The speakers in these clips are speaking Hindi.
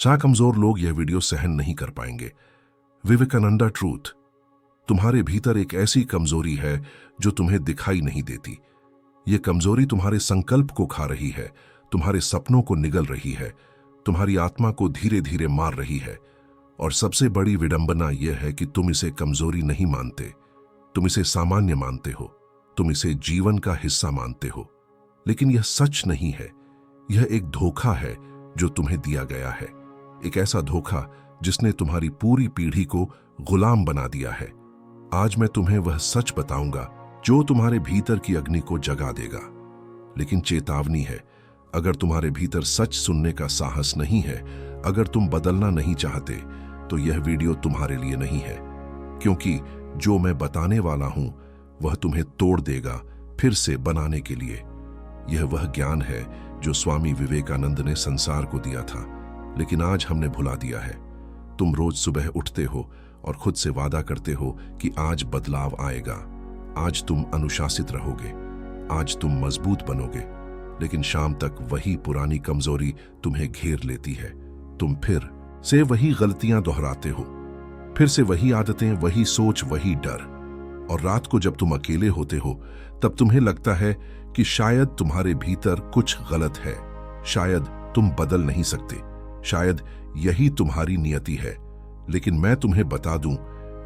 कमजोर लोग यह वीडियो सहन नहीं कर पाएंगे। विवेकानंदा ट्रूथ। तुम्हारे भीतर एक ऐसी कमजोरी है जो तुम्हें दिखाई नहीं देती। यह कमजोरी तुम्हारे संकल्प को खा रही है, तुम्हारे सपनों को निगल रही है, तुम्हारी आत्मा को धीरे धीरे मार रही है। और सबसे बड़ी विडंबना यह है कि तुम इसे कमजोरी नहीं मानते, तुम इसे सामान्य मानते हो, तुम इसे जीवन का हिस्सा मानते हो। लेकिन यह सच नहीं है। यह एक धोखा है जो तुम्हें दिया गया है, एक ऐसा धोखा जिसने तुम्हारी पूरी पीढ़ी को गुलाम बना दिया है। आज मैं तुम्हें वह सच बताऊंगा जो तुम्हारे भीतर की अग्नि को जगा देगा। लेकिन चेतावनी है, अगर तुम्हारे भीतर सच सुनने का साहस नहीं है, अगर तुम बदलना नहीं चाहते, तो यह वीडियो तुम्हारे लिए नहीं है। क्योंकि जो मैं बताने वाला हूं वह तुम्हें तोड़ देगा फिर से बनाने के लिए। यह वह ज्ञान है जो स्वामी विवेकानंद ने संसार को दिया था, लेकिन आज हमने भुला दिया है। तुम रोज सुबह उठते हो और खुद से वादा करते हो कि आज बदलाव आएगा, आज तुम अनुशासित रहोगे, आज तुम मजबूत बनोगे। लेकिन शाम तक वही पुरानी कमजोरी तुम्हें घेर लेती है। तुम फिर से वही गलतियां दोहराते हो, फिर से वही आदतें, वही सोच, वही डर। और रात को जब तुम अकेले होते हो तब तुम्हें लगता है कि शायद तुम्हारे भीतर कुछ गलत है, शायद तुम बदल नहीं सकते, शायद यही तुम्हारी नियति है। लेकिन मैं तुम्हें बता दूं,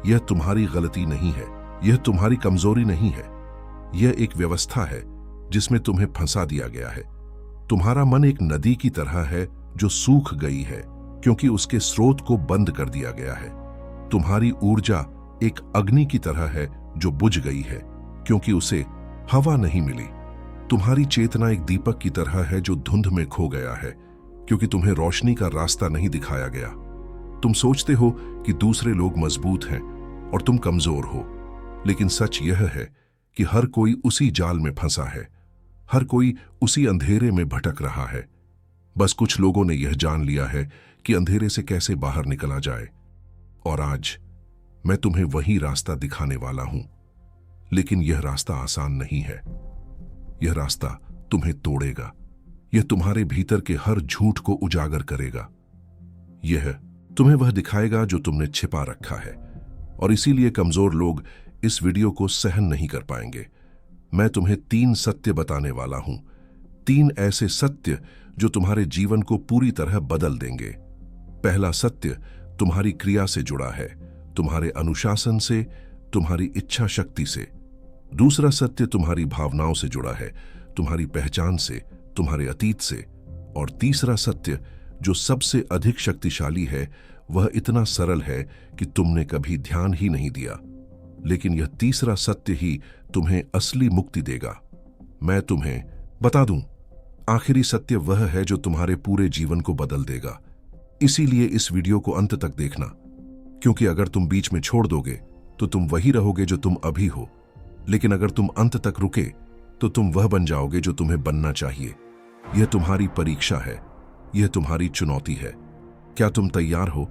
यह तुम्हारी गलती नहीं है, यह तुम्हारी कमजोरी नहीं है। यह एक व्यवस्था है जिसमें तुम्हें फंसा दिया गया है। तुम्हारा मन एक नदी की तरह है जो सूख गई है क्योंकि उसके स्रोत को बंद कर दिया गया है। तुम्हारी ऊर्जा एक अग्नि की तरह है जो बुझ गई है क्योंकि उसे हवा नहीं मिली। तुम्हारी चेतना एक दीपक की तरह है जो धुंध में खो गया है क्योंकि तुम्हें रोशनी का रास्ता नहीं दिखाया गया। तुम सोचते हो कि दूसरे लोग मजबूत हैं और तुम कमजोर हो, लेकिन सच यह है कि हर कोई उसी जाल में फंसा है, हर कोई उसी अंधेरे में भटक रहा है। बस कुछ लोगों ने यह जान लिया है कि अंधेरे से कैसे बाहर निकला जाए। और आज मैं तुम्हें वही रास्ता दिखाने वाला हूं। लेकिन यह रास्ता आसान नहीं है। यह रास्ता तुम्हें तोड़ेगा, यह तुम्हारे भीतर के हर झूठ को उजागर करेगा। यह तुम्हें वह दिखाएगा जो तुमने छिपा रखा है। और इसीलिए कमजोर लोग इस वीडियो को सहन नहीं कर पाएंगे। मैं तुम्हें 3 सत्य बताने वाला हूं, 3 ऐसे सत्य जो तुम्हारे जीवन को पूरी तरह बदल देंगे। पहला सत्य तुम्हारी क्रिया से जुड़ा है, तुम्हारे अनुशासन से, तुम्हारी इच्छा शक्ति से। दूसरा सत्य तुम्हारी भावनाओं से जुड़ा है, तुम्हारी पहचान से, तुम्हारे अतीत से। और तीसरा सत्य जो सबसे अधिक शक्तिशाली है, वह इतना सरल है कि तुमने कभी ध्यान ही नहीं दिया। लेकिन यह तीसरा सत्य ही तुम्हें असली मुक्ति देगा। मैं तुम्हें बता दूं, आखिरी सत्य वह है जो तुम्हारे पूरे जीवन को बदल देगा। इसीलिए इस वीडियो को अंत तक देखना, क्योंकि अगर तुम बीच में छोड़ दोगे तो तुम वही रहोगे जो तुम अभी हो। लेकिन अगर तुम अंत तक रुके तो तुम वह बन जाओगे जो तुम्हें बनना चाहिए। यह तुम्हारी परीक्षा है, यह तुम्हारी चुनौती है। क्या तुम तैयार हो?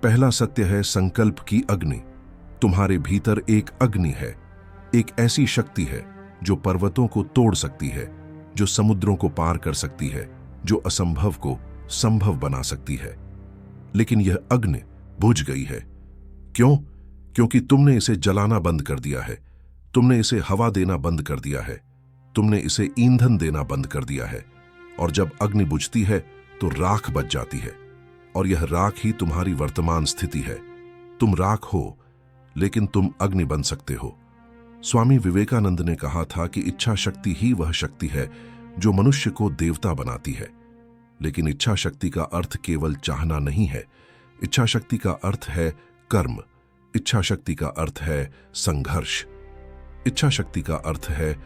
पहला सत्य है संकल्प की अग्नि। तुम्हारे भीतर एक अग्नि है, एक ऐसी शक्ति है जो पर्वतों को तोड़ सकती है, जो समुद्रों को पार कर सकती है, जो असंभव को संभव बना सकती है। लेकिन यह अग्नि बुझ गई है। क्यों? क्योंकि तुमने इसे जलाना बंद कर दिया है, तुमने इसे हवा देना बंद कर दिया है, तुमने इसे ईंधन देना बंद कर दिया है। और जब अग्नि बुझती है तो राख बच जाती है, और यह राख ही तुम्हारी वर्तमान स्थिति है। तुम राख हो, लेकिन तुम अग्नि बन सकते हो। स्वामी विवेकानंद ने कहा था कि इच्छा शक्ति ही वह शक्ति है जो मनुष्य को देवता बनाती है। लेकिन इच्छा शक्ति का अर्थ केवल चाहना नहीं है। इच्छा शक्ति का अर्थ है कर्म। इच्छा शक्ति का अर्थ है संघर्ष। इच्छा शक्ति का अर्थ है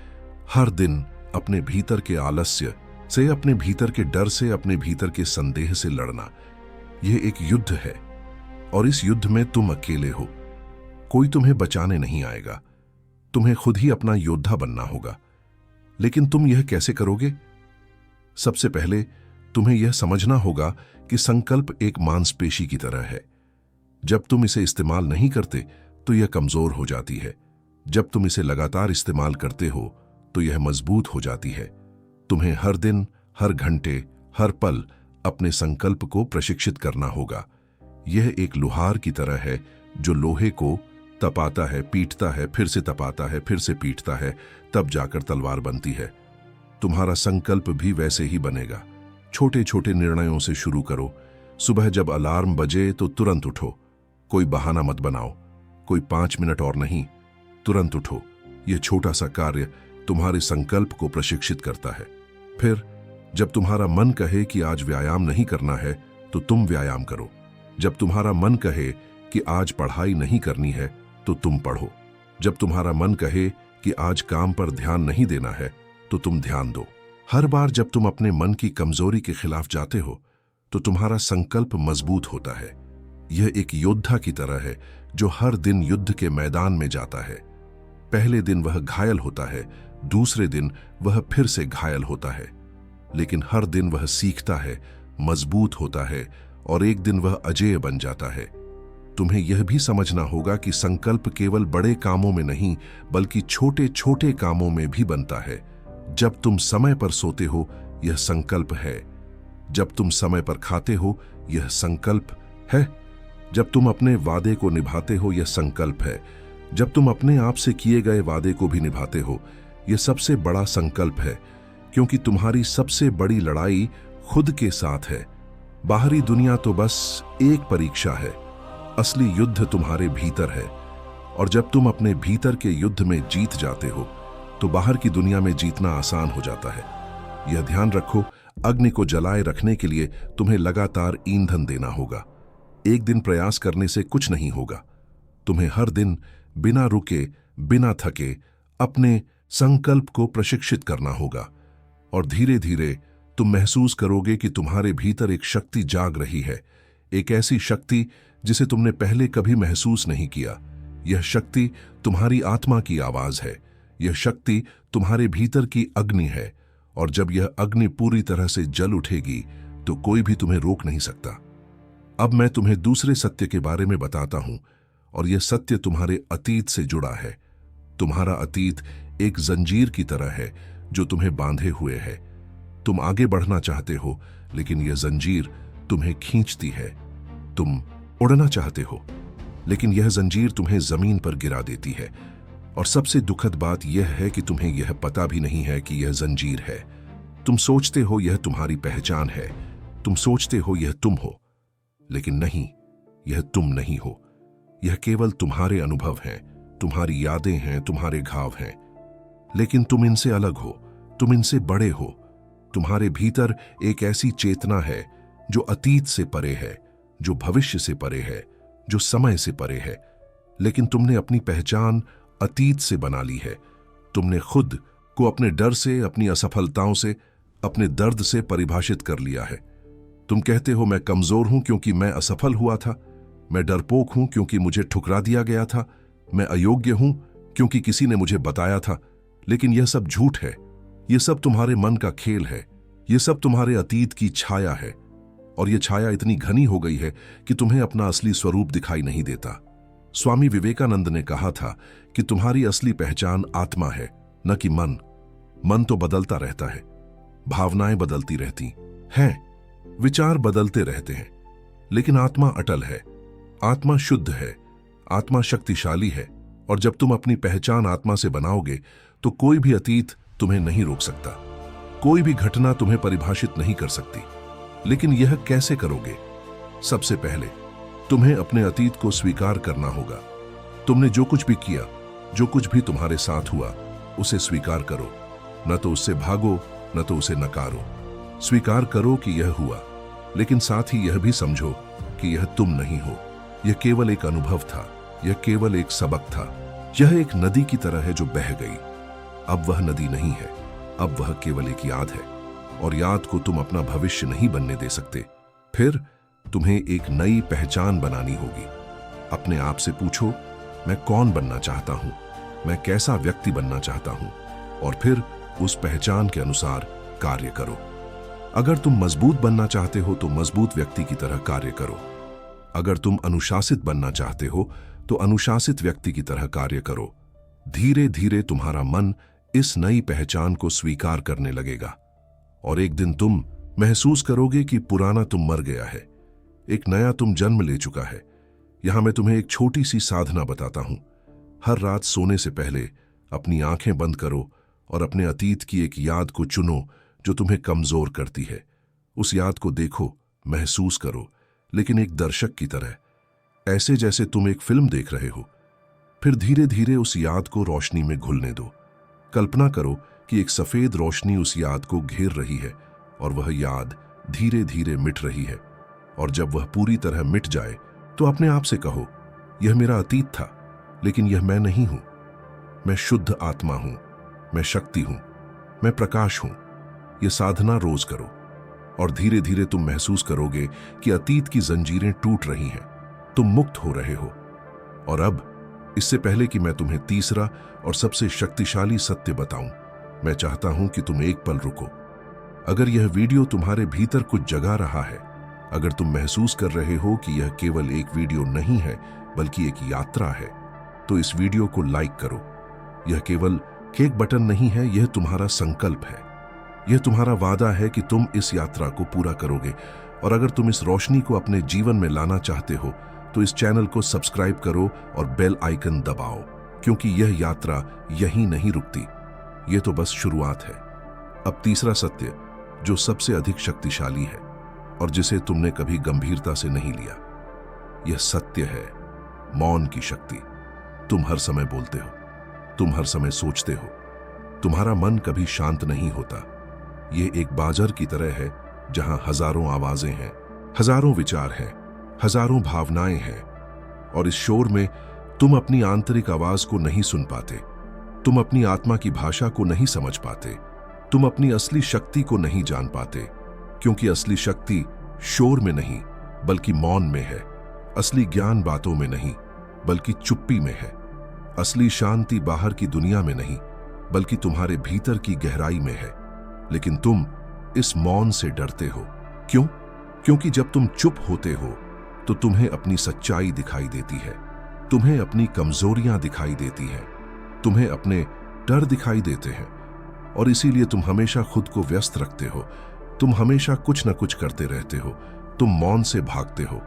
हर दिन अपने भीतर के आलस्य से, अपने भीतर के डर से, अपने भीतर के संदेह से लड़ना। यह एक युद्ध है, और इस युद्ध में तुम अकेले हो। कोई तुम्हें बचाने नहीं आएगा। तुम्हें खुद ही अपना योद्धा बनना होगा। लेकिन तुम यह कैसे करोगे? सबसे पहले तुम्हें यह समझना होगा कि संकल्प एक मांसपेशी की तरह है। जब तुम इसे इस्तेमाल नहीं करते तो यह कमजोर हो जाती है। जब तुम इसे लगातार इस्तेमाल करते हो तो यह मजबूत हो जाती है। तुम्हें हर दिन, हर घंटे, हर पल अपने संकल्प को प्रशिक्षित करना होगा। यह एक लोहार की तरह है जो लोहे को तपाता है, पीटता है, फिर से तपाता है, फिर से पीटता है, तब जाकर तलवार बनती है। तुम्हारा संकल्प भी वैसे ही बनेगा। छोटे छोटे निर्णयों से शुरू करो। सुबह जब अलार्म बजे तो तुरंत उठो। कोई बहाना मत बनाओ, कोई 5 मिनट और नहीं, तुरंत उठो। यह छोटा सा कार्य तुम्हारे संकल्प को प्रशिक्षित करता है। फिर जब तुम्हारा मन कहे कि आज व्यायाम नहीं करना है तो तुम व्यायाम करो। जब तुम्हारा मन कहे कि आज पढ़ाई नहीं करनी है तो तुम पढ़ो। जब तुम्हारा मन कहे कि आज काम पर ध्यान नहीं देना है तो तुम ध्यान दो। हर बार जब तुम अपने मन की कमजोरी के खिलाफ जाते हो तो तुम्हारा संकल्प मजबूत होता है। यह एक योद्धा की तरह है जो हर दिन युद्ध के मैदान में जाता है। पहले दिन वह घायल होता है, दूसरे दिन वह फिर से घायल होता है, लेकिन हर दिन वह सीखता है, मजबूत होता है और एक दिन वह अजेय बन जाता है। तुम्हें यह भी समझना होगा कि संकल्प केवल बड़े कामों में नहीं बल्कि छोटे छोटे कामों में भी बनता है। जब तुम समय पर सोते हो यह संकल्प है। जब तुम समय पर खाते हो यह संकल्प है। जब तुम अपने वादे को निभाते हो यह संकल्प है। जब तुम अपने आप से किए गए वादे को भी निभाते हो यह सबसे बड़ा संकल्प है, क्योंकि तुम्हारी सबसे बड़ी लड़ाई खुद के साथ है। बाहरी दुनिया तो बस एक परीक्षा है, असली युद्ध तुम्हारे भीतर है। और जब तुम अपने भीतर के युद्ध में जीत जाते हो तो बाहर की दुनिया में जीतना आसान हो जाता है। यह ध्यान रखो, अग्नि को जलाए रखने के लिए तुम्हें लगातार ईंधन देना होगा। एक दिन प्रयास करने से कुछ नहीं होगा। तुम्हें हर दिन बिना रुके, बिना थके अपने संकल्प को प्रशिक्षित करना होगा। और धीरे धीरे तुम महसूस करोगे कि तुम्हारे भीतर एक शक्ति जाग रही है, एक ऐसी शक्ति जिसे तुमने पहले कभी महसूस नहीं किया। यह शक्ति तुम्हारी आत्मा की आवाज है। यह शक्ति तुम्हारे भीतर की अग्नि है, और जब यह अग्नि पूरी तरह से जल उठेगी तो कोई भी तुम्हें रोक नहीं सकता। अब मैं तुम्हें दूसरे सत्य के बारे में बताता हूं, और यह सत्य तुम्हारे अतीत से जुड़ा है। तुम्हारा अतीत एक जंजीर की तरह है जो तुम्हें बांधे हुए है। तुम आगे बढ़ना चाहते हो, लेकिन यह जंजीर तुम्हें खींचती है। तुम उड़ना चाहते हो, लेकिन यह जंजीर तुम्हें जमीन पर गिरा देती है। और सबसे दुखद बात यह है कि तुम्हें यह पता भी नहीं है कि यह जंजीर है। तुम सोचते हो यह तुम्हारी पहचान है, तुम सोचते हो यह तुम हो, लेकिन नहीं, यह तुम नहीं हो। यह केवल तुम्हारे अनुभव हैं, तुम्हारी यादें हैं, तुम्हारे घाव हैं। लेकिन तुम इनसे अलग हो, तुम इनसे बड़े हो। तुम्हारे भीतर एक ऐसी चेतना है जो अतीत से परे है, जो भविष्य से परे है, जो समय से परे है। लेकिन तुमने अपनी पहचान अतीत से बना ली है। तुमने खुद को अपने डर से, अपनी असफलताओं से, अपने दर्द से परिभाषित कर लिया है। तुम कहते हो मैं कमजोर हूं क्योंकि मैं असफल हुआ था, मैं डरपोक हूं क्योंकि मुझे ठुकरा दिया गया था, मैं अयोग्य हूं क्योंकि किसी ने मुझे बताया था। लेकिन यह सब झूठ है। यह सब तुम्हारे मन का खेल है। यह सब तुम्हारे अतीत की छाया है, और यह छाया इतनी घनी हो गई है कि तुम्हें अपना असली स्वरूप दिखाई नहीं देता। स्वामी विवेकानंद ने कहा था कि तुम्हारी असली पहचान आत्मा है, न कि मन। मन तो बदलता रहता है, भावनाएं बदलती रहती हैं, विचार बदलते रहते हैं, लेकिन आत्मा अटल है। आत्मा शुद्ध है, आत्मा शक्तिशाली है। और जब तुम अपनी पहचान आत्मा से बनाओगे तो कोई भी अतीत तुम्हें नहीं रोक सकता, कोई भी घटना तुम्हें परिभाषित नहीं कर सकती। लेकिन यह कैसे करोगे? सबसे पहले तुम्हें अपने अतीत को स्वीकार करना होगा। तुमने जो कुछ भी किया, जो कुछ भी तुम्हारे साथ हुआ, उसे स्वीकार करो। न तो उससे भागो, न तो उसे नकारो। स्वीकार करो कि यह हुआ, लेकिन साथ ही यह भी समझो कि यह तुम नहीं हो। यह केवल एक अनुभव था, यह केवल एक सबक था। यह एक नदी की तरह है जो बह गई। अब वह नदी नहीं है, अब वह केवल एक याद है, और याद को तुम अपना भविष्य नहीं बनने दे सकते। फिर तुम्हें एक नई पहचान बनानी होगी। अपने आप से पूछो, मैं कौन बनना चाहता हूं, मैं कैसा व्यक्ति बनना चाहता हूं, और फिर उस पहचान के अनुसार कार्य करो। अगर तुम मजबूत बनना चाहते हो तो मजबूत व्यक्ति की तरह कार्य करो। अगर तुम अनुशासित बनना चाहते हो तो अनुशासित व्यक्ति की तरह कार्य करो। धीरे धीरे तुम्हारा मन इस नई पहचान को स्वीकार करने लगेगा, और एक दिन तुम महसूस करोगे कि पुराना तुम मर गया है, एक नया तुम जन्म ले चुका है। यहां मैं तुम्हें एक छोटी सी साधना बताता हूं। हर रात सोने से पहले अपनी आंखें बंद करो और अपने अतीत की एक याद को चुनो जो तुम्हें कमजोर करती है। उस याद को देखो, महसूस करो, लेकिन एक दर्शक की तरह, ऐसे जैसे तुम एक फिल्म देख रहे हो। फिर धीरे धीरे उस याद को रोशनी में घुलने दो। कल्पना करो कि एक सफेद रोशनी उस याद को घेर रही है और वह याद धीरे धीरे मिट रही है। और जब वह पूरी तरह मिट जाए तो अपने आप से कहो, यह मेरा अतीत था, लेकिन यह मैं नहीं हूं। मैं शुद्ध आत्मा हूं, मैं शक्ति हूं, मैं प्रकाश हूं। यह साधना रोज करो और धीरे धीरे तुम महसूस करोगे कि अतीत की जंजीरें टूट रही हैं, तुम मुक्त हो रहे हो। और अब इससे पहले कि मैं तुम्हें तीसरा और सबसे शक्तिशाली सत्य बताऊं, मैं चाहता हूं कि तुम एक पल रुको। अगर यह वीडियो तुम्हारे भीतर कुछ जगा रहा है, अगर तुम महसूस कर रहे हो कि यह केवल एक वीडियो नहीं है बल्कि एक यात्रा है, तो इस वीडियो को लाइक करो। यह केवल एक बटन नहीं है, यह तुम्हारा संकल्प है। यह तुम्हारा वादा है कि तुम इस यात्रा को पूरा करोगे। और अगर तुम इस रोशनी को अपने जीवन में लाना चाहते हो तो इस चैनल को सब्सक्राइब करो और बेल आइकन दबाओ, क्योंकि यह यात्रा यहीं नहीं रुकती। यह तो बस शुरुआत है। अब तीसरा सत्य, जो सबसे अधिक शक्तिशाली है और जिसे तुमने कभी गंभीरता से नहीं लिया, यह सत्य है मौन की शक्ति। तुम हर समय बोलते हो, तुम हर समय सोचते हो, तुम्हारा मन कभी शांत नहीं होता। यह एक बाजार की तरह है जहां हजारों आवाजें हैं, हजारों विचार हैं, हजारों भावनाएं हैं। और इस शोर में तुम अपनी आंतरिक आवाज को नहीं सुन पाते, तुम अपनी आत्मा की भाषा को नहीं समझ पाते, तुम अपनी असली शक्ति को नहीं जान पाते, क्योंकि असली शक्ति शोर में नहीं बल्कि मौन में है। असली ज्ञान बातों में नहीं बल्कि चुप्पी में है। असली शांति बाहर की दुनिया में नहीं बल्कि तुम्हारे भीतर की गहराई में है। लेकिन तुम इस मौन से डरते हो। क्यों? क्योंकि जब तुम चुप होते हो तो तुम्हें अपनी सच्चाई दिखाई देती है, तुम्हें अपनी कमजोरियां दिखाई देती हैं, तुम्हें अपने डर दिखाई देते हैं। और इसीलिए तुम हमेशा खुद को व्यस्त रखते हो, तुम हमेशा कुछ न कुछ करते रहते हो, तुम मौन से भागते हो।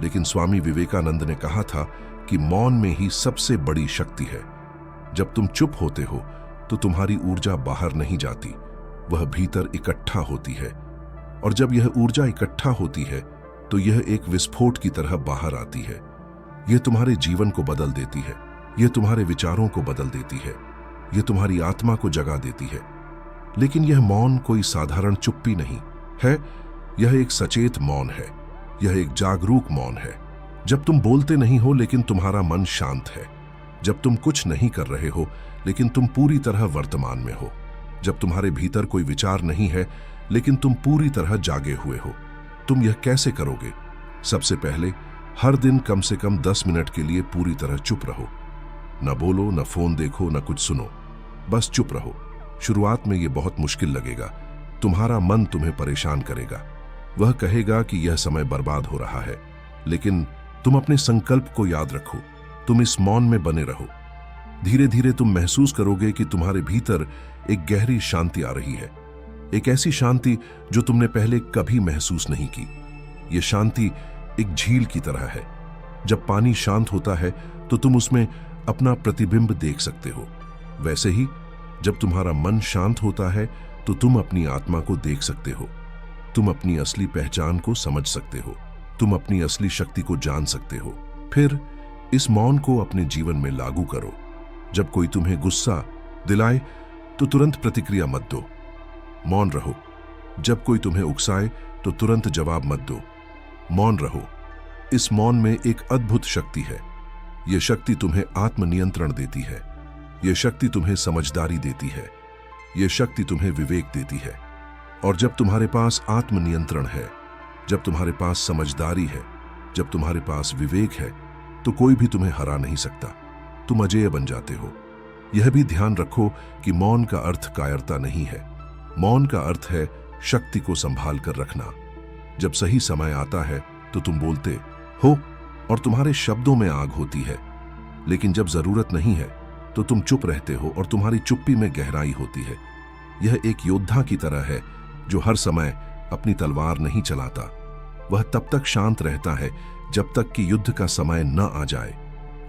लेकिन स्वामी विवेकानंद ने कहा था कि मौन में ही सबसे बड़ी शक्ति है। जब तुम चुप होते हो तो तुम्हारी ऊर्जा बाहर नहीं जाती, वह भीतर इकट्ठा होती है। और जब यह ऊर्जा इकट्ठा होती है तो यह एक विस्फोट की तरह बाहर आती है। यह तुम्हारे जीवन को बदल देती है, यह तुम्हारे विचारों को बदल देती है, यह तुम्हारी आत्मा को जगा देती है। लेकिन यह मौन कोई साधारण चुप्पी नहीं है, यह एक सचेत मौन है, यह एक जागरूक मौन है। जब तुम बोलते नहीं हो लेकिन तुम्हारा मन शांत है, जब तुम कुछ नहीं कर रहे हो लेकिन तुम पूरी तरह वर्तमान में हो, जब तुम्हारे भीतर कोई विचार नहीं है लेकिन तुम पूरी तरह जागे हुए हो। तुम यह कैसे करोगे? सबसे पहले हर दिन कम से कम 10 मिनट के लिए पूरी तरह चुप रहो। न बोलो, न फोन देखो, न कुछ सुनो, बस चुप रहो। शुरुआत में यह बहुत मुश्किल लगेगा, तुम्हारा मन तुम्हें परेशान करेगा, वह कहेगा कि यह समय बर्बाद हो रहा है। लेकिन तुम अपने संकल्प को याद रखो, तुम इस मौन में बने रहो। धीरे धीरे तुम महसूस करोगे कि तुम्हारे भीतर एक गहरी शांति आ रही है, एक ऐसी शांति जो तुमने पहले कभी महसूस नहीं की। यह शांति एक झील की तरह है। जब पानी शांत होता है तो तुम उसमें अपना प्रतिबिंब देख सकते हो। वैसे ही जब तुम्हारा मन शांत होता है तो तुम अपनी आत्मा को देख सकते हो, तुम अपनी असली पहचान को समझ सकते हो, तुम अपनी असली शक्ति को जान सकते हो। फिर इस मौन को अपने जीवन में लागू करो। जब कोई तुम्हें गुस्सा दिलाए तो तुरंत प्रतिक्रिया मत दो, मौन रहो। जब कोई तुम्हें उकसाए तो तुरंत जवाब मत दो, मौन रहो। इस मौन में एक अद्भुत शक्ति है। यह शक्ति तुम्हें आत्मनियंत्रण देती है, यह शक्ति तुम्हें समझदारी देती है, यह शक्ति तुम्हें विवेक देती है। और जब तुम्हारे पास आत्मनियंत्रण है, जब तुम्हारे पास समझदारी है, जब तुम्हारे पास विवेक है, तो कोई भी तुम्हें हरा नहीं सकता। तुम अजेय बन जाते हो। यह भी ध्यान रखो कि मौन का अर्थ कायरता नहीं है। मौन का अर्थ है शक्ति को संभाल कर रखना। जब सही समय आता है तो तुम बोलते हो और तुम्हारे शब्दों में आग होती है, लेकिन जब जरूरत नहीं है तो तुम चुप रहते हो और तुम्हारी चुप्पी में गहराई होती है। यह एक योद्धा की तरह है जो हर समय अपनी तलवार नहीं चलाता। वह तब तक शांत रहता है जब तक कि युद्ध का समय न आ जाए,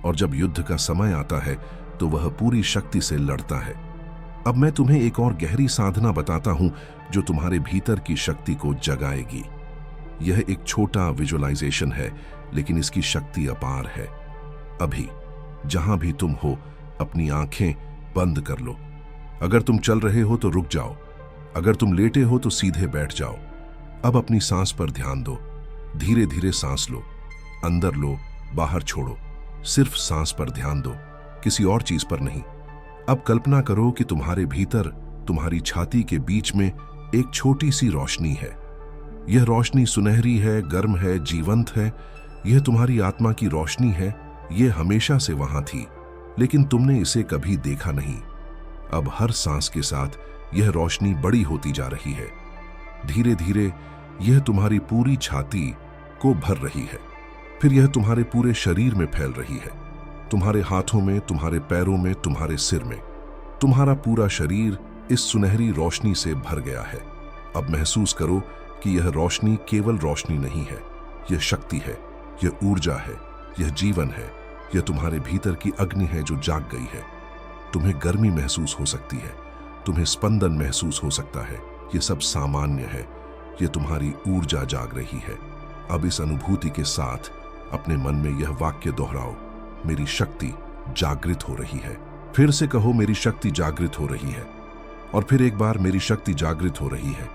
और जब युद्ध का समय आता है तो वह पूरी शक्ति से लड़ता है। अब मैं तुम्हें एक और गहरी साधना बताता हूं जो तुम्हारे भीतर की शक्ति को जगाएगी। यह एक छोटा विजुअलाइजेशन है, लेकिन इसकी शक्ति अपार है। अभी जहां भी तुम हो, अपनी आंखें बंद कर लो। अगर तुम चल रहे हो तो रुक जाओ, अगर तुम लेटे हो तो सीधे बैठ जाओ। अब अपनी सांस पर ध्यान दो। धीरे धीरे सांस लो, अंदर लो, बाहर छोड़ो। सिर्फ सांस पर ध्यान दो, किसी और चीज पर नहीं। अब कल्पना करो कि तुम्हारे भीतर, तुम्हारी छाती के बीच में एक छोटी सी रोशनी है। यह रोशनी सुनहरी है, गर्म है, जीवंत है। यह तुम्हारी आत्मा की रोशनी है। यह हमेशा से वहां थी, लेकिन तुमने इसे कभी देखा नहीं। अब हर सांस के साथ यह रोशनी बड़ी होती जा रही है। धीरे धीरे यह तुम्हारी पूरी छाती को भर रही है। फिर यह तुम्हारे पूरे शरीर में फैल रही है। तुम्हारे हाथों में, तुम्हारे पैरों में, तुम्हारे सिर में। तुम्हारा पूरा शरीर इस सुनहरी रोशनी से भर गया है। अब महसूस करो कि यह रोशनी केवल रोशनी नहीं है, यह शक्ति है, यह ऊर्जा है, यह जीवन है। यह तुम्हारे भीतर की अग्नि है जो जाग गई है। तुम्हें गर्मी महसूस हो सकती है, तुम्हें स्पंदन महसूस हो सकता है। यह सब सामान्य है। यह तुम्हारी ऊर्जा जाग रही है। अब इस अनुभूति के साथ अपने मन में यह वाक्य दोहराओ, मेरी शक्ति जागृत हो रही है। फिर से कहो, मेरी शक्ति जागृत हो रही है। और फिर एक बार, मेरी शक्ति जागृत हो रही है।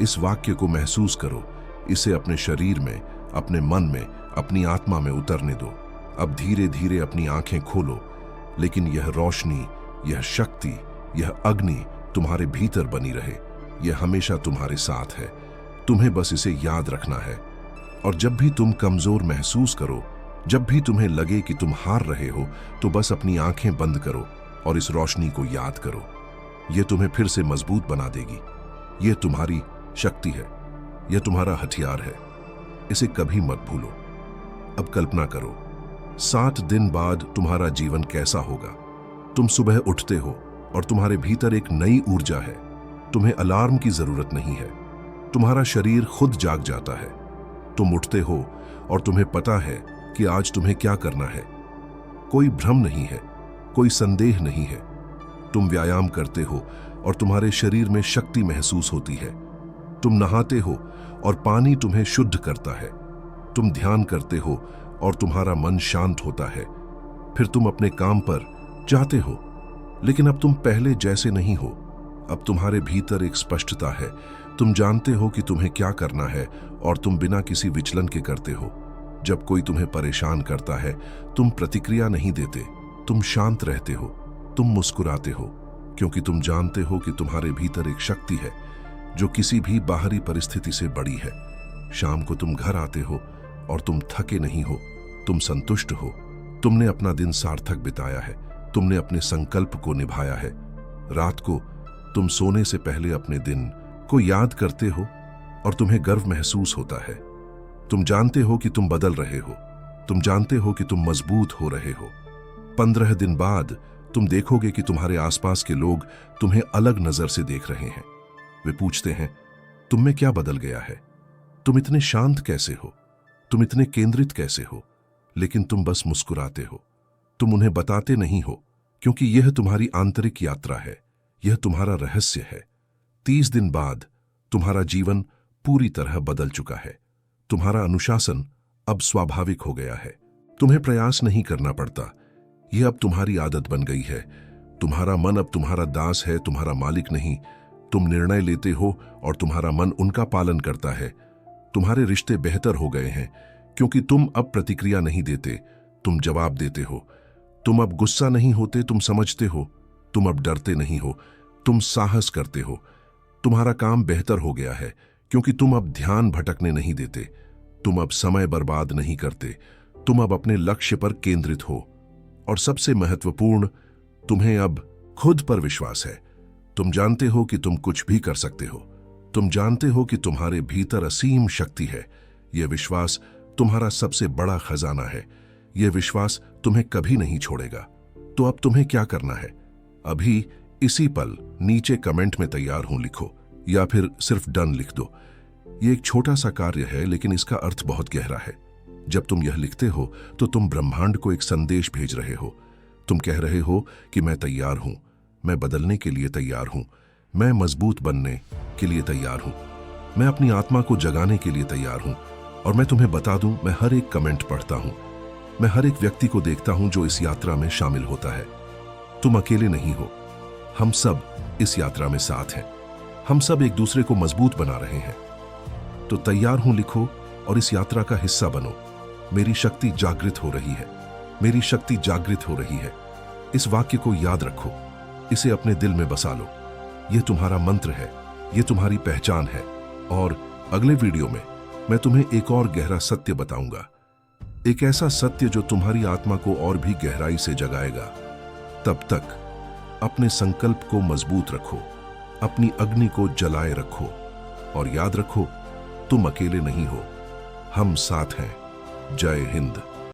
इस वाक्य को महसूस करो, इसे अपने शरीर में, अपने मन में, अपनी आत्मा में उतरने दो। अब धीरे धीरे अपनी आंखें खोलो, लेकिन यह रोशनी, यह शक्ति, यह अग्नि तुम्हारे भीतर बनी रहे। यह हमेशा तुम्हारे साथ है। तुम्हें बस इसे याद रखना है। और जब भी तुम कमजोर महसूस करो, जब भी तुम्हें लगे कि तुम हार रहे हो, तो बस अपनी आंखें बंद करो और इस रोशनी को याद करो। यह तुम्हें फिर से मजबूत बना देगी। यह तुम्हारी शक्ति है, यह तुम्हारा हथियार है। इसे कभी मत भूलो। अब कल्पना करो, 7 दिन बाद तुम्हारा जीवन कैसा होगा। तुम सुबह उठते हो और तुम्हारे भीतर एक नई ऊर्जा है। तुम्हें अलार्म की जरूरत नहीं है। तुम्हारा शरीर खुद जाग जाता है। तुम उठते हो और तुम्हें पता है कि आज तुम्हें क्या करना है। कोई भ्रम नहीं है, कोई संदेह नहीं है। तुम व्यायाम करते हो और तुम्हारे शरीर में शक्ति महसूस होती है। तुम नहाते हो और पानी तुम्हें शुद्ध करता है। तुम ध्यान करते हो और तुम्हारा मन शांत होता है। फिर तुम अपने काम पर जाते हो, लेकिन अब तुम पहले जैसे नहीं हो। अब तुम्हारे भीतर एक स्पष्टता है। तुम जानते हो कि तुम्हें क्या करना है और तुम बिना किसी विचलन के करते हो। जब कोई तुम्हें परेशान करता है, तुम प्रतिक्रिया नहीं देते, तुम शांत रहते हो, तुम मुस्कुराते हो, क्योंकि तुम जानते हो कि तुम्हारे भीतर एक शक्ति है जो किसी भी बाहरी परिस्थिति से बड़ी है। शाम को तुम घर आते हो और तुम थके नहीं हो, तुम संतुष्ट हो। तुमने अपना दिन सार्थक बिताया है, तुमने अपने संकल्प को निभाया है। रात को तुम सोने से पहले अपने दिन को याद करते हो और तुम्हें गर्व महसूस होता है। तुम जानते हो कि तुम बदल रहे हो, तुम जानते हो कि तुम मजबूत हो रहे हो। 15 दिन बाद तुम देखोगे कि तुम्हारे आसपास के लोग तुम्हें अलग नजर से देख रहे हैं। वे पूछते हैं, तुम में क्या बदल गया है? तुम इतने शांत कैसे हो? तुम इतने केंद्रित कैसे हो? लेकिन तुम बस मुस्कुराते हो। तुम उन्हें बताते नहीं हो, क्योंकि यह तुम्हारी आंतरिक यात्रा है, यह तुम्हारा रहस्य है। 30 दिन बाद तुम्हारा जीवन पूरी तरह बदल चुका है। तुम्हारा अनुशासन अब स्वाभाविक हो गया है। तुम्हें प्रयास नहीं करना पड़ता, यह अब तुम्हारी आदत बन गई है। तुम्हारा मन अब तुम्हारा दास है, तुम्हारा मालिक नहीं। तुम निर्णय लेते हो और तुम्हारा मन उनका पालन करता है। तुम्हारे रिश्ते बेहतर हो गए हैं, क्योंकि तुम अब प्रतिक्रिया नहीं देते, तुम जवाब देते हो। तुम अब गुस्सा नहीं होते, तुम समझते हो। तुम अब डरते नहीं हो, तुम साहस करते हो। तुम्हारा काम बेहतर हो गया है, क्योंकि तुम अब ध्यान भटकने नहीं देते। तुम अब समय बर्बाद नहीं करते, तुम अब अपने लक्ष्य पर केंद्रित हो। और सबसे महत्वपूर्ण, तुम्हें अब खुद पर विश्वास है। तुम जानते हो कि तुम कुछ भी कर सकते हो। तुम जानते हो कि तुम्हारे भीतर असीम शक्ति है। यह विश्वास तुम्हारा सबसे बड़ा खजाना है। यह विश्वास तुम्हें कभी नहीं छोड़ेगा। तो अब तुम्हें क्या करना है? अभी इसी पल नीचे कमेंट में तैयार हूं लिखो, या फिर सिर्फ डन लिख दो। ये एक छोटा सा कार्य है, लेकिन इसका अर्थ बहुत गहरा है। जब तुम यह लिखते हो तो तुम ब्रह्मांड को एक संदेश भेज रहे हो। तुम कह रहे हो कि मैं तैयार हूं, मैं बदलने के लिए तैयार हूं, मैं मजबूत बनने के लिए तैयार हूं, मैं अपनी आत्मा को जगाने के लिए तैयार हूं। और मैं तुम्हें बता दूं, मैं हर एक कमेंट पढ़ता हूं, मैं हर एक व्यक्ति को देखता हूं जो इस यात्रा में शामिल होता है। तुम अकेले नहीं हो, हम सब इस यात्रा में साथ हैं। हम सब एक दूसरे को मजबूत बना रहे हैं। तो तैयार हूं लिखो और इस यात्रा का हिस्सा बनो। मेरी शक्ति जागृत हो रही है, मेरी शक्ति जागृत हो रही है। इस वाक्य को याद रखो, इसे अपने दिल में बसा लो। यह तुम्हारा मंत्र है, यह तुम्हारी पहचान है। और अगले वीडियो में मैं तुम्हें एक और गहरा सत्य बताऊंगा, एक ऐसा सत्य जो तुम्हारी आत्मा को और भी गहराई से जगाएगा। तब तक अपने संकल्प को मजबूत रखो, अपनी अग्नि को जलाए रखो और याद रखो, तुम अकेले नहीं हो, हम साथ हैं। जय हिंद।